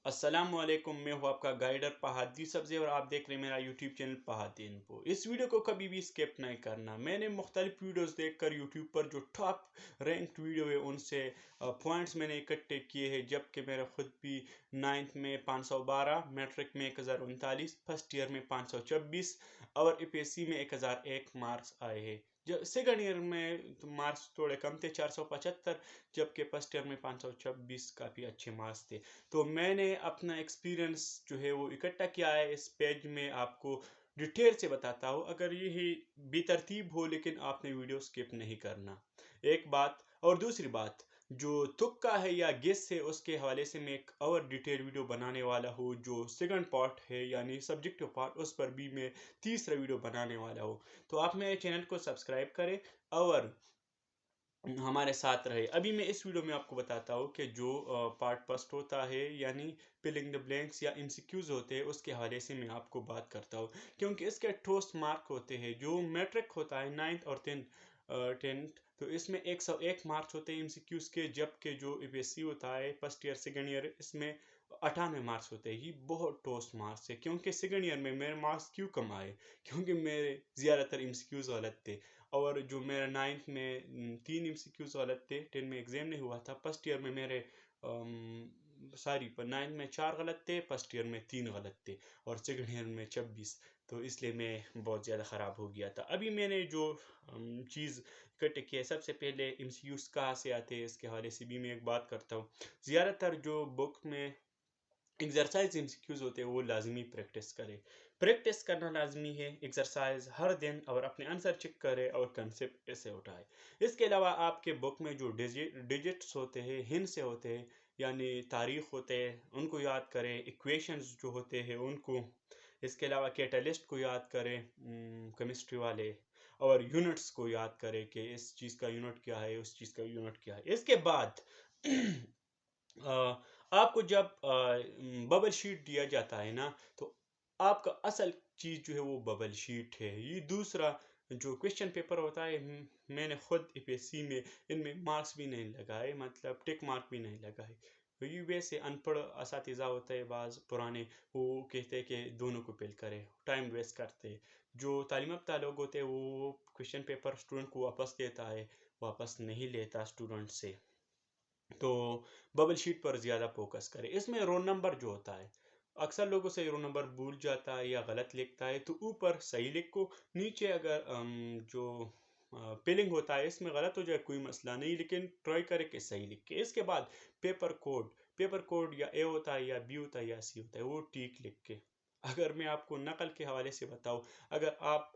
अस्सलामुअलैकुम, मैं हूं आपका गाइडर पहादी सब्ज़ी और आप देख रहे हैं मेरा यूट्यूब चैनल पहादी इन्फो। इस वीडियो को कभी भी स्किप नहीं करना। मैंने मुख्तलिफ वीडियोस देखकर यूट्यूब पर जो टॉप रैंक्ड वीडियो है उनसे पॉइंट्स मैंने इकट्ठे किए हैं, जबकि मेरा खुद भी 9th में 512, मैट्रिक में 1039, फर्स्ट ईयर में 526 और ईपीएससी में 1001 मार्क्स आए हैं। जो सेकंड ईयर में तो मार्क्स थोड़े कम थे, 475, जबकि फर्स्ट ईयर में 526 काफ़ी अच्छे मार्क्स थे। तो मैंने अपना एक्सपीरियंस जो है वो इकट्ठा किया है, इस पेज में आपको डिटेल से बताता हूँ। अगर यही बेतरतीब हो लेकिन आपने वीडियो स्किप नहीं करना, एक बात। और दूसरी बात, जो तुक्का है या गेस है उसके हवाले से मैं एक और डिटेल वीडियो बनाने वाला हूँ। जो सेकंड पार्ट है यानी सब्जेक्टिव पार्ट, उस पर भी मैं तीसरा वीडियो बनाने वाला हूँ। तो आप मेरे चैनल को सब्सक्राइब करें और हमारे साथ रहे। अभी मैं इस वीडियो में आपको बताता हूँ कि जो पार्ट फर्स्ट होता है यानी फिलिंग द ब्लैंक्स या एमसीक्यूज होते हैं, उसके हवाले से मैं आपको बात करता हूँ, क्योंकि इसके ठोस मार्क होते हैं। जो मैट्रिक होता है 9th और 10th, तो इसमें 101 मार्क्स होते हैं एमसीक्यूज के, जबकि जो यूपीएससी होता है फर्स्ट ईयर सेकेंड ईयर, इसमें 98 मार्क्स होते हैं। ये बहुत ठोस मार्क्स है। क्योंकि सेकेंड ईयर में मेरे मार्क्स क्यों कम आए, क्योंकि मेरे ज़्यादातर एमसीक्यूज गलत थे। और जो मेरा 9th में 3 MCQs गलत थे, 10 में एग्जाम नहीं हुआ था। फर्स्ट ईयर में मेरे सॉरी पर 9th में 4 गलत थे, फर्स्ट ईयर में 3 गलत थे और सेकंड ईयर में 26। तो इसलिए मैं बहुत ज़्यादा ख़राब हो गया था। अभी मैंने जो चीज़ इकट्ठे किया है, सबसे पहले MCQs कहाँ से आते हैं इसके हवाले से भी मैं एक बात करता हूँ। ज़्यादातर जो बुक में एक्सरसाइज एमसीक्यूज होते हैं वो लाजमी प्रैक्टिस करें। प्रैक्टिस करना लाजमी है, एक्सरसाइज हर दिन, और अपने आंसर चेक करें और कंसेप्ट ऐसे उठाए। इसके अलावा आपके बुक में जो डिजिट्स होते हैं, हिंट से होते हैं यानी तारीख होते हैं, उनको याद करें। इक्वेशंस जो होते हैं उनको, इसके अलावा कैटलिस्ट को याद करें केमिस्ट्री वाले, और यूनिट्स को याद करें कि इस चीज़ का यूनिट क्या है, उस चीज़ का यूनिट क्या है। इसके बाद आपको जब बबल शीट दिया जाता है ना, तो आपका असल चीज़ जो है वो बबल शीट है। ये दूसरा जो क्वेश्चन पेपर होता है, मैंने खुद यूपीएससी में इनमें मार्क्स भी नहीं लगाए, मतलब टिक मार्क भी नहीं लगाए। तो ये वैसे अनपढ़ असातिज़ा होते हैं बाज़ पुराने, वो कहते हैं कि दोनों को पेल करें, टाइम वेस्ट करते हैं। जो तालीम याफ्ता लोग होते हैं वो क्वेश्चन पेपर स्टूडेंट को वापस देता है, वापस नहीं लेता स्टूडेंट से। तो बबल शीट पर ज़्यादा फोकस करें। इसमें रोल नंबर जो होता है, अक्सर लोगों से रोल नंबर भूल जाता है या गलत लिखता है, तो ऊपर सही लिखो, नीचे अगर जो पेलिंग होता है इसमें गलत हो जाए कोई मसला नहीं, लेकिन ट्राई करें कि सही लिखे। इसके बाद पेपर कोड या ए होता है या बी होता है या सी होता है, वो ठीक लिख के। अगर मैं आपको नकल के हवाले से बताऊँ, अगर आप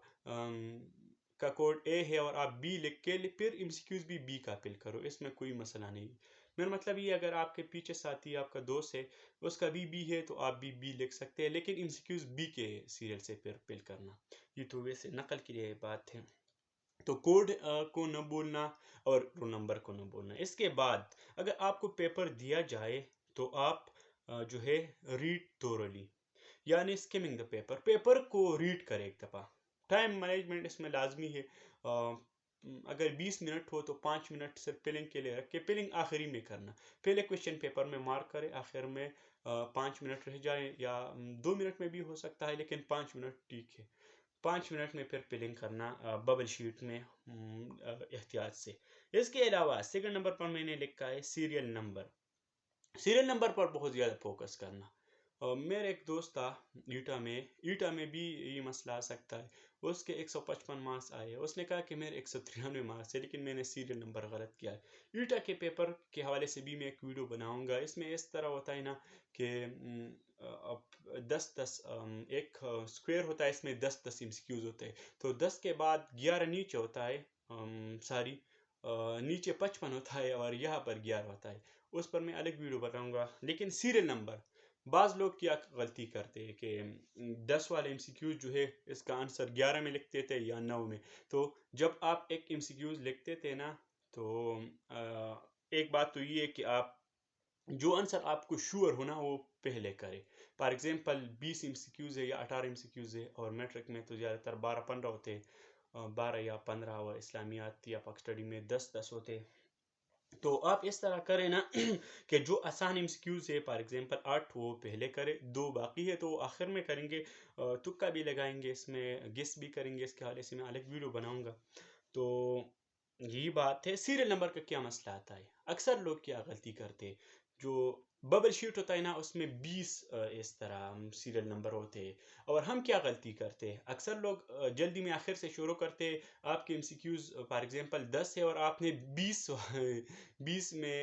का कोड ए है और आप बी लिख के फिर एमसीक्यूज भी बी का फिल करो, इसमें कोई मसला नहीं। मेरा मतलब ये, अगर आपके पीछे साथी आपका दोस्त है, उसका भी बी है, तो आप भी बी लिख सकते हैं, लेकिन एमसीक्यूज बी के सीरियल से फिर फिल करना। ये तो वैसे नकल के लिए बात है। तो कोड को न बोलना और रोल नंबर को न बोलना। इसके बाद अगर आपको पेपर दिया जाए तो आप जो है रीड थोरली, यानी स्किमिंग द पेपर को रीड करें एक दफ़ा। टाइम मैनेजमेंट इसमें लाजमी है। अगर 20 मिनट हो तो 5 मिनट सिर्फ फिलिंग के लिए रखें, फिलिंग आखिरी में करना। पहले क्वेश्चन पेपर में मार्क करें, आखिर में 5 मिनट रह जाए, या 2 मिनट में भी हो सकता है, लेकिन 5 मिनट ठीक है। 5 मिनट में फिर फिलिंग करना बबल शीट में एहतियात से। इसके अलावा सेकंड नंबर पर मैंने लिखा है सीरियल नंबर पर बहुत ज़्यादा फोकस करना। मेरा एक दोस्त था ईटा में भी ये मसला आ सकता है। उसके 155 मार्क्स आए, उसने कहा कि मेरे 193 मार्क्स है, लेकिन मैंने सीरियल नंबर गलत किया है। ईटा के पेपर के हवाले से भी मैं एक वीडियो बनाऊंगा। इसमें इस तरह होता है ना कि अब 10-10 एक स्क्वायर होता है, इसमें 10-10 एमसीक्यूज होते हैं। तो 10 के बाद 11 नीचे होता है, सॉरी नीचे 55 होता है और यहाँ पर 11 होता है। उस पर मैं अलग वीडियो बताऊंगा। लेकिन सीरियल नंबर, बाज़ लोग क्या गलती करते हैं कि 10 वाले एमसीक्यूज जो है इसका आंसर 11 में लिखते थे या 9 में। तो जब आप एक एमसीक्यूज लिखते थे ना, तो एक बात तो ये है कि आप जो आंसर आपको श्योर होना वो पहले करें। फॉर एग्जांपल 20 एमसीक्यूज है या 18 एमसीक्यूज है, और मैट्रिक में तो ज़्यादातर 12-15 होते हैं, 12 या 15, और इस्लामियात या पाक स्टडी में 10-10 होते हैं। تو آپ اس طرح کریں نا کہ جو آسان MCQs ہے فار ایگزامپل 8 وہ پہلے کرے، 2 باقی ہے تو وہ آخر میں کریں گے، تکا بھی لگائیں گے، اس میں گیس بھی کریں گے، اس کے حوالے سے میں الگ ویڈیو بناؤں گا۔ تو یہی بات ہے۔ سیریل نمبر کا کیا مسئلہ آتا ہے، اکثر لوگ کیا غلطی کرتے، جو ببل شیٹ ہوتا ہے نا اس میں 20 اس طرح سیریل نمبر ہوتے ہیں، اور ہم کیا غلطی کرتے، اکثر لوگ جلدی میں آخر سے شروع کرتے، آپ کے MCQs فار ایگزامپل 10 ہے اور آپ نے 20 20 میں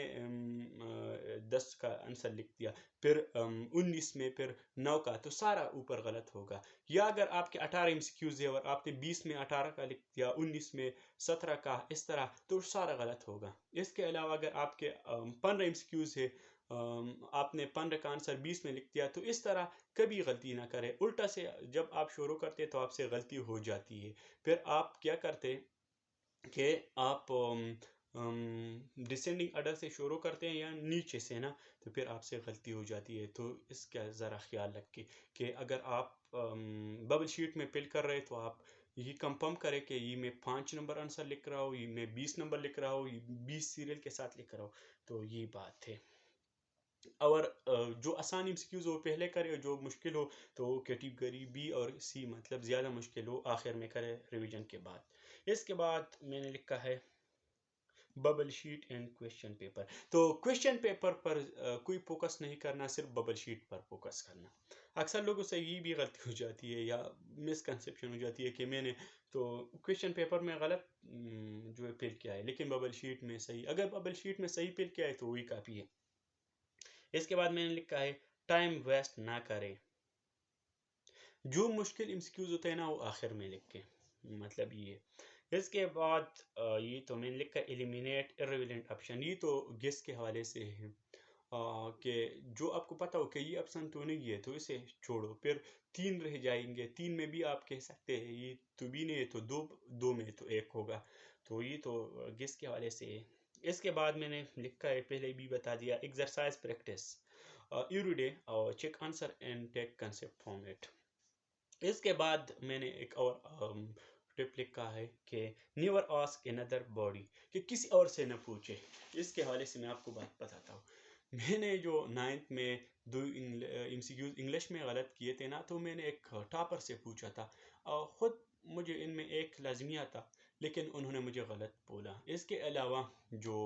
10 کا آنسر لکھ دیا، پھر 19 میں، پھر 9 کا، تو سارا اوپر غلط ہوگا۔ یا اگر آپ کے 18 MCQs ہے اور آپ نے 20 میں 18 کا لکھ دیا، 19 میں 17 کا، اس طرح تو سارا غلط ہوگا۔ اس کے علاوہ اگر آپ کے 15 MCQs ہے، آپ نے 15 کا آنسر 20 میں لکھ دیا، تو اس طرح کبھی غلطی نہ کرے۔ الٹا سے جب آپ شروع کرتے تو آپ سے غلطی ہو جاتی ہے، پھر آپ کیا کرتے کہ آپ ڈسینڈنگ آرڈر سے شروع کرتے ہیں یا نیچے سے نا، تو پھر آپ سے غلطی ہو جاتی ہے۔ تو اس کا ذرا خیال رکھیں کہ اگر آپ ببل شیٹ میں فل کر رہے تو آپ یہ کنفرم کرے کہ یہ میں 5 نمبر آنسر لکھ رہا ہوں، یہ میں 20 نمبر لکھ رہا ہوں، یہ 20 سیریل کے ساتھ لکھ رہا ہوں۔ تو یہ بات ہے۔ اور جو آسان MCQs وہ پہلے کرے، جو مشکل ہو تو کیٹیگری بی اور سی، مطلب زیادہ مشکل ہو آخر میں کرے ریویژن کے بعد۔ اس کے بعد میں نے لکھا ہے bubble sheet and question paper. تو کویشچن پیپر پر کوئی فوکس نہیں کرنا، صرف ببل شیٹ پر فوکس کرنا۔ اکثر لوگوں سے یہ بھی غلطی ہو جاتی ہے یا مسکنسیپشن ہو جاتی ہے کہ میں نے تو کویشچن پیپر میں غلط جو ہے فل کیا ہے، لیکن ببل شیٹ میں صحیح۔ اگر ببل شیٹ میں صحیح فل کیا ہے تو وہی کافی ہے۔ اس کے بعد میں نے لکھا ہے ٹائم ویسٹ نہ کرے، جو مشکل MCQs ہوتے ہیں نا وہ آخر میں لکھ کے، مطلب یہ ہے۔ اس کے بعد یہ تو میں نے لکھا ایلیمینیٹ irrelevant آپشن، یہ تو گیس کے حوالے سے ہے کہ جو آپ کو پتا ہو کہ یہ آپشن تو نہیں ہے تو اسے چھوڑو، پھر 3 رہ جائیں گے، 3 میں بھی آپ کہہ سکتے ہیں یہ تو بھی نہیں ہے تو 2 میں تو 1 ہوگا، تو یہ تو گیس کے حوالے سے ہے۔ اس کے بعد میں نے لکھا ہے، پہلے بھی بتا دیا، ایکسرسائز پریکٹس ایوری ڈے اور check answer and take concept format. اس کے بعد میں نے ایک اور ٹپ لکھا ہے کہ نیور آسک اندر باڈی، کہ کسی اور سے نہ پوچھے۔ اس کے حوالے سے میں آپ کو بات بتاتا ہوں۔ میں نے جو 9th میں 2 MCQs انگلش میں غلط کیے تھے نا، تو میں نے ایک ٹاپر سے پوچھا تھا، خود مجھے ان میں ایک لازمیہ تھا لیکن انہوں نے مجھے غلط بولا۔ اس کے علاوہ جو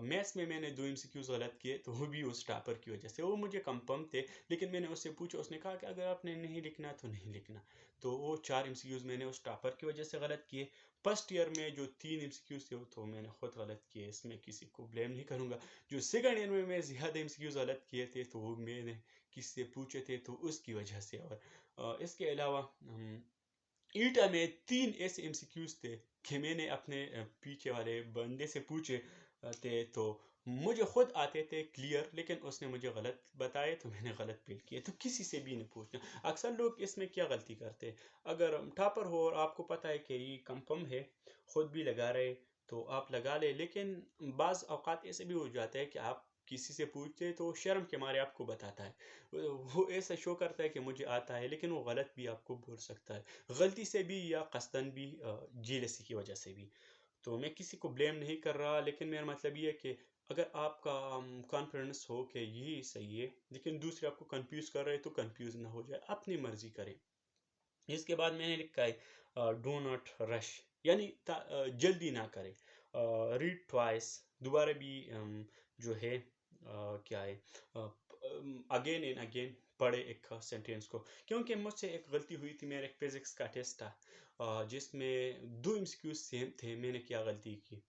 میتھس میں نے 2 MCQs غلط کیے تو وہ بھی اس ٹاپر کی وجہ سے، وہ مجھے کنفرم تھے لیکن میں نے اس سے پوچھا، اس نے کہا کہ اگر آپ نے نہیں لکھنا تو نہیں لکھنا، تو وہ 4 MCQs میں نے اس ٹاپر کی وجہ سے غلط کیے۔ فرسٹ ایئر میں جو 3 MCQs تھے تو میں نے خود غلط کیے، اس میں کسی کو بلیم نہیں کروں گا۔ جو سیکنڈ ایئر میں زیادہ MCQs غلط کیے تھے تو وہ میں نے کسی سے پوچھے تھے تو اس کی وجہ سے۔ اور اس کے علاوہ ایٹا میں 3 ایسے MCQs تھے کہ میں نے اپنے پیچھے والے بندے سے پوچھے تھے تو مجھے خود آتے تھے کلیئر، لیکن اس نے مجھے غلط بتائے تو میں نے غلط فیل کیے۔ تو کسی سے بھی نہیں پوچھنا۔ اکثر لوگ اس میں کیا غلطی کرتے، اگر ٹاپر ہو اور آپ کو پتہ ہے کہ یہ کنفرم ہے، خود بھی لگا رہے تو آپ لگا لے، لیکن بعض اوقات ایسے بھی ہو جاتا ہے کہ آپ کسی سے پوچھتے تو شرم کے مارے آپ کو بتاتا ہے، وہ ایسا شو کرتا ہے کہ مجھے آتا ہے لیکن وہ غلط بھی آپ کو بول سکتا ہے، غلطی سے بھی یا قصدن بھی، جیلسی کی وجہ سے بھی۔ تو میں کسی کو بلیم نہیں کر رہا، لیکن میرا مطلب یہ ہے کہ اگر آپ کا کانفیڈنس ہو کہ یہی صحیح ہے لیکن دوسرے آپ کو کنفیوز کر رہے تو کنفیوز نہ ہو جائے، اپنی مرضی کریں۔ اس کے بعد میں نے لکھا ہے ڈو ناٹ رش، یعنی جلدی نہ کرے، ریڈ ٹوائس، دوبارہ بھی جو ہے کیا ہے اگین اینڈ اگین پڑھے ایک سینٹینس کو، کیونکہ مجھ سے ایک غلطی ہوئی تھی، میرا ایک فزکس کا ٹیسٹ تھا جس میں 2 MCQs سیم تھے، میں نے کیا غلطی کی،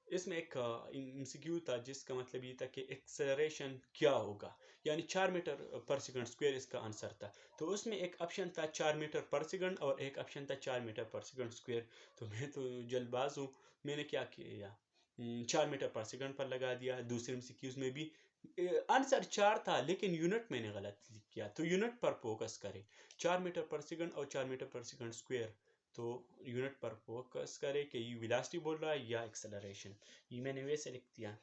اس میں ایک MCQ تھا جس کا مطلب یہ تھا کہ ایکسلریشن کیا ہوگا، یعنی 4 میٹر پر سیکنڈ اسکوئر اس کا آنسر تھا، تو اس میں ایک آپشن تھا 4 میٹر پر سیکنڈ اور ایک آپشن تھا 4 میٹر پر سیکنڈ اسکوئر، تو میں تو جلد باز ہوں، میں نے کیا کیا 4 میٹر پر سیکنڈ پر لگا دیا۔ دوسرے MCQs میں بھی آنسر 4 تھا لیکن یونٹ میں نے غلط کیا، تو یونٹ پر فوکس کرے، 4 میٹر پر سیکنڈ اور 4 میٹر پر سیکنڈ اسکوئر، تو یونٹ پر فوکس کرے کہ یہ ویلاسٹی بول رہا ہے یا ایکسلریشن، یہ میں نے ویسے لکھ دیا۔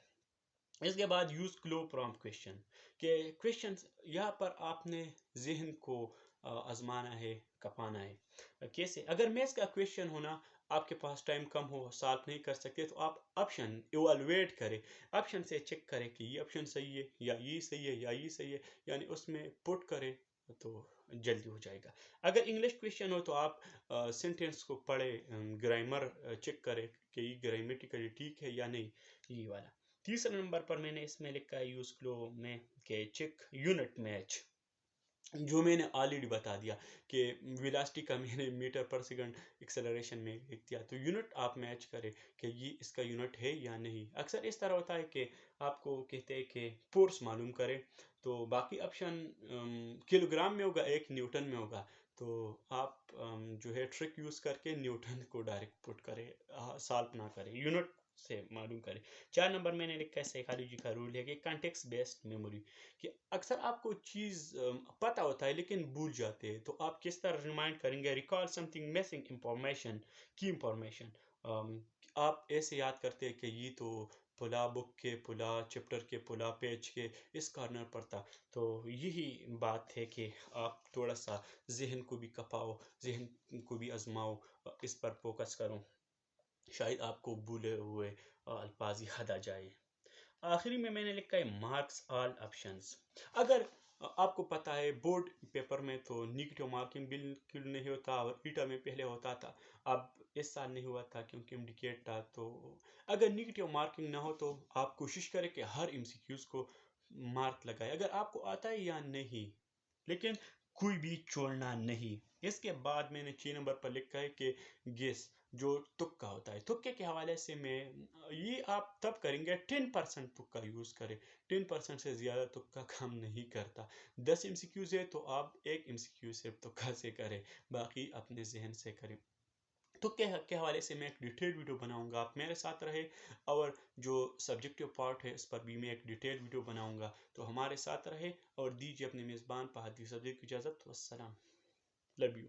اس کے بعد یوز کلو پرامپٹ کویشچن، کہ کویشچن یہاں پر آپ نے ذہن کو آزمانا ہے، کپانا ہے۔ کیسے؟ اگر میتھس کا کویشچن ہونا، आपके पास टाइम कम हो, सॉल्व नहीं कर सकते, तो आप ऑप्शन इवैल्यूएट करें, ऑप्शन से चेक करें कि ये ऑप्शन सही है या ये सही है या ये सही है, यानी उसमें पुट करें तो जल्दी हो जाएगा। अगर इंग्लिश क्वेश्चन हो तो आप सेंटेंस को पढ़े, ग्रामर चेक करें कि ये ग्रामेटिकली ठीक है या नहीं, ये वाला। तीसरे नंबर पर मैंने इसमें लिखा है यूज फ्लो में के चेक यूनिट मैच, जो मैंने ऑलरेडी बता दिया कि वेलोसिटी का मैंने मीटर पर सेकंड एक्सेलरेशन में लिख दिया, तो यूनिट आप मैच करें कि ये इसका यूनिट है या नहीं। अक्सर इस तरह होता है कि आपको कहते हैं कि फोर्स मालूम करें, तो बाकी ऑप्शन किलोग्राम में होगा, एक न्यूटन में होगा, तो आप जो है ट्रिक यूज़ करके न्यूटन को डायरेक्ट पुट करें, सॉल्व ना करें, यूनिट से मालूम करें। 4 नंबर मैंने लिखा है साइकोलॉजी का रूल है कि कॉन्टेक्स्ट बेस्ड मेमोरी, कि अक्सर आपको चीज़ पता होता है लेकिन भूल जाते हैं, तो आप किस तरह रिमाइंड करेंगे, रिकॉल समथिंग मिसिंग इंफॉर्मेशन, की इंफॉर्मेशन। आप ऐसे याद करते हैं कि ये तो पुला बुक के पुला चैप्टर के पुला पेज के इस कॉर्नर पर था, तो यही बात है कि आप थोड़ा सा जहन को भी कपाओ, जहन को भी आजमाओ, इस पर फोकस करो, शायद आपको भूले हुए अल्फाज याद आ जाए। आखिरी में मैंने लिखा है मार्क्स ऑल ऑप्शंस। अगर आपको पता है बोर्ड पेपर में तो निगेटिव मार्किंग बिल्कुल नहीं होता, और ईटा में पहले होता था, अब इस साल नहीं हुआ था क्योंकि इंडिकेट था। तो अगर निगेटिव मार्किंग ना हो तो आप कोशिश करें कि हर एमसीक्यूज को मार्क लगाए, अगर आपको आता है या नहीं, लेकिन कोई भी छोड़ना नहीं। इसके बाद मैंने 6 नंबर पर लिखा है कि गेस, जो तुक्का होता है, तुक्के के हवाले से मैं ये आप तब करेंगे 10% तुक्का यूज़ करें, 10% से ज़्यादा तुक्का काम नहीं करता। 10 एमसीक्यूज है तो आप एक एमसीक्यू सिर्फ तुक्का से करें, बाकी अपने जहन से करें। तुक्के के हवाले से मैं एक डिटेल वीडियो बनाऊंगा, आप मेरे साथ रहे, और जो सब्जेक्टिव पार्ट है इस पर भी मैं एक डिटेल वीडियो बनाऊंगा, तो हमारे साथ रहे और दीजिए अपने मेज़बान फहद यूसुफ की इजाज़त। वस्सलाम, लव यू।